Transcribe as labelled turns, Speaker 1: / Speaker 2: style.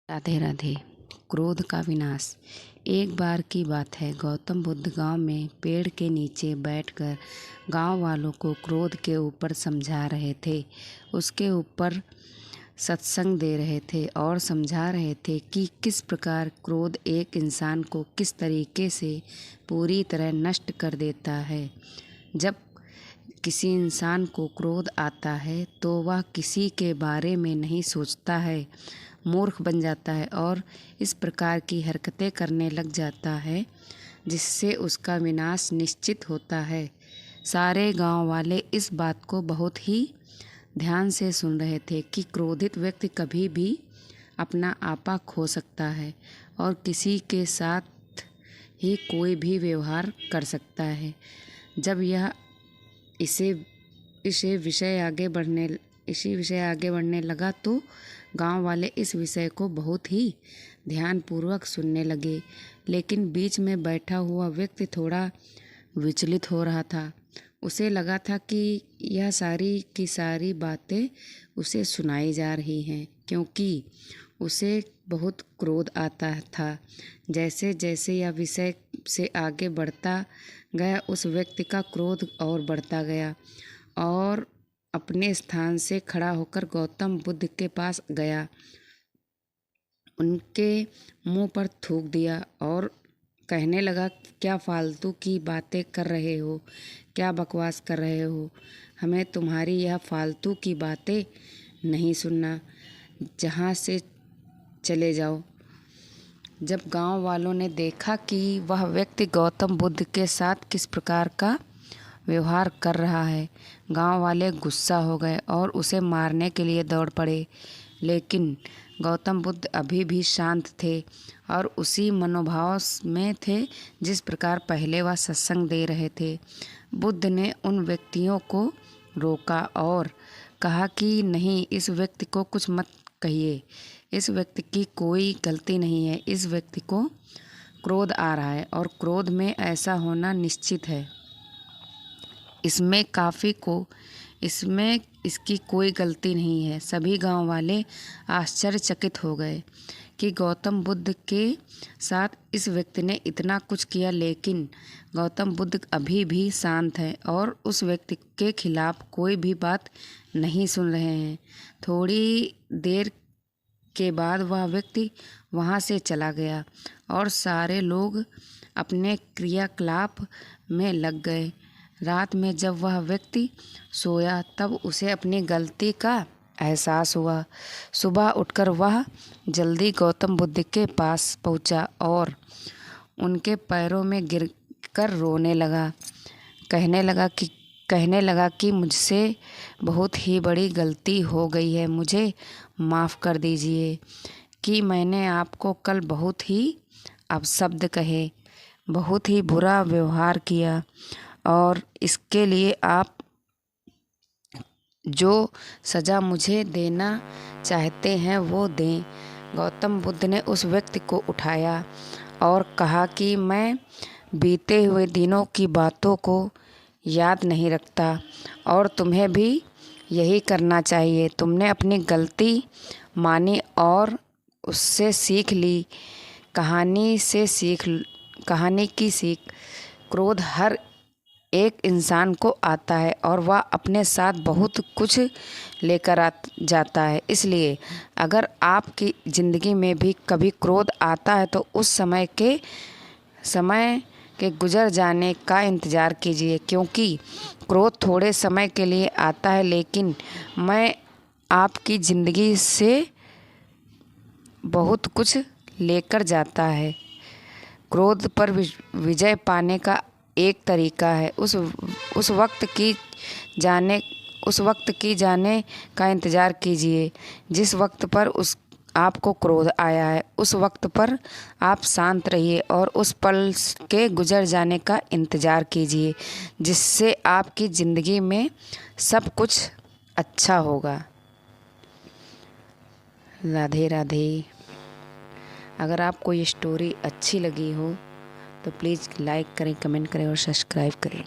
Speaker 1: राधे राधे। क्रोध का विनाश। एक बार की बात है, गौतम बुद्ध गांव में पेड़ के नीचे बैठकर गांव वालों को क्रोध के ऊपर समझा रहे थे। उसके ऊपर सत्संग दे रहे थे और समझा रहे थे कि किस प्रकार क्रोध एक इंसान को किस तरीके से पूरी तरह नष्ट कर देता है। जब किसी इंसान को क्रोध आता है तो वह किसी के बारे में नहीं सोचता है, मूर्ख बन जाता है और इस प्रकार की हरकतें करने लग जाता है जिससे उसका विनाश निश्चित होता है। सारे गांव वाले इस बात को बहुत ही ध्यान से सुन रहे थे कि क्रोधित व्यक्ति कभी भी अपना आपा खो सकता है और किसी के साथ ही कोई भी व्यवहार कर सकता है। जब यह इसी विषय आगे बढ़ने लगा तो गांव वाले इस विषय को बहुत ही ध्यानपूर्वक सुनने लगे। लेकिन बीच में बैठा हुआ व्यक्ति थोड़ा विचलित हो रहा था। उसे लगा था कि यह सारी की सारी बातें उसे सुनाई जा रही हैं, क्योंकि उसे बहुत क्रोध आता था। जैसे जैसे यह विषय से आगे बढ़ता गया, उस व्यक्ति का क्रोध और बढ़ता गया और अपने स्थान से खड़ा होकर गौतम बुद्ध के पास गया, उनके मुंह पर थूक दिया और कहने लगा, क्या फालतू की बातें कर रहे हो, क्या बकवास कर रहे हो, हमें तुम्हारी यह फालतू की बातें नहीं सुनना, जहाँ से चले जाओ। जब गांव वालों ने देखा कि वह व्यक्ति गौतम बुद्ध के साथ किस प्रकार का व्यवहार कर रहा है, गांव वाले गुस्सा हो गए और उसे मारने के लिए दौड़ पड़े। लेकिन गौतम बुद्ध अभी भी शांत थे और उसी मनोभाव में थे जिस प्रकार पहले वह सत्संग दे रहे थे। बुद्ध ने उन व्यक्तियों को रोका और कहा कि नहीं, इस व्यक्ति को कुछ मत कहिए, इस व्यक्ति की कोई गलती नहीं है। इस व्यक्ति को क्रोध आ रहा है और क्रोध में ऐसा होना निश्चित है। इसमें इसकी कोई गलती नहीं है। सभी गांव वाले आश्चर्यचकित हो गए कि गौतम बुद्ध के साथ इस व्यक्ति ने इतना कुछ किया, लेकिन गौतम बुद्ध अभी भी शांत हैं और उस व्यक्ति के खिलाफ कोई भी बात नहीं सुन रहे हैं। थोड़ी देर के बाद वह व्यक्ति वहाँ से चला गया और सारे लोग अपने क्रियाकलाप में लग गए। रात में जब वह व्यक्ति सोया तब उसे अपनी गलती का एहसास हुआ। सुबह उठकर वह जल्दी गौतम बुद्ध के पास पहुंचा और उनके पैरों में गिरकर रोने लगा। कहने लगा कि मुझसे बहुत ही बड़ी गलती हो गई है, मुझे माफ़ कर दीजिए कि मैंने आपको कल बहुत ही अपशब्द कहे, बहुत ही बुरा व्यवहार किया और इसके लिए आप जो सज़ा मुझे देना चाहते हैं वो दें। गौतम बुद्ध ने उस व्यक्ति को उठाया और कहा कि मैं बीते हुए दिनों की बातों को याद नहीं रखता और तुम्हें भी यही करना चाहिए। तुमने अपनी गलती मानी और उससे सीख ली। कहानी की सीख। क्रोध हर एक इंसान को आता है और वह अपने साथ बहुत कुछ लेकर जाता है। इसलिए अगर आपकी ज़िंदगी में भी कभी क्रोध आता है तो उस समय के गुजर जाने का इंतज़ार कीजिए, क्योंकि क्रोध थोड़े समय के लिए आता है लेकिन मैं आपकी ज़िंदगी से बहुत कुछ लेकर जाता है। क्रोध पर विजय पाने का एक तरीका है, उस वक्त की जाने का इंतज़ार कीजिए जिस वक्त पर आपको क्रोध आया है। उस वक्त पर आप शांत रहिए और उस पल के गुजर जाने का इंतज़ार कीजिए, जिससे आपकी ज़िंदगी में सब कुछ अच्छा होगा। राधे राधे। अगर आपको ये स्टोरी अच्छी लगी हो तो प्लीज़ लाइक करें, कमेंट करें और सब्सक्राइब करें।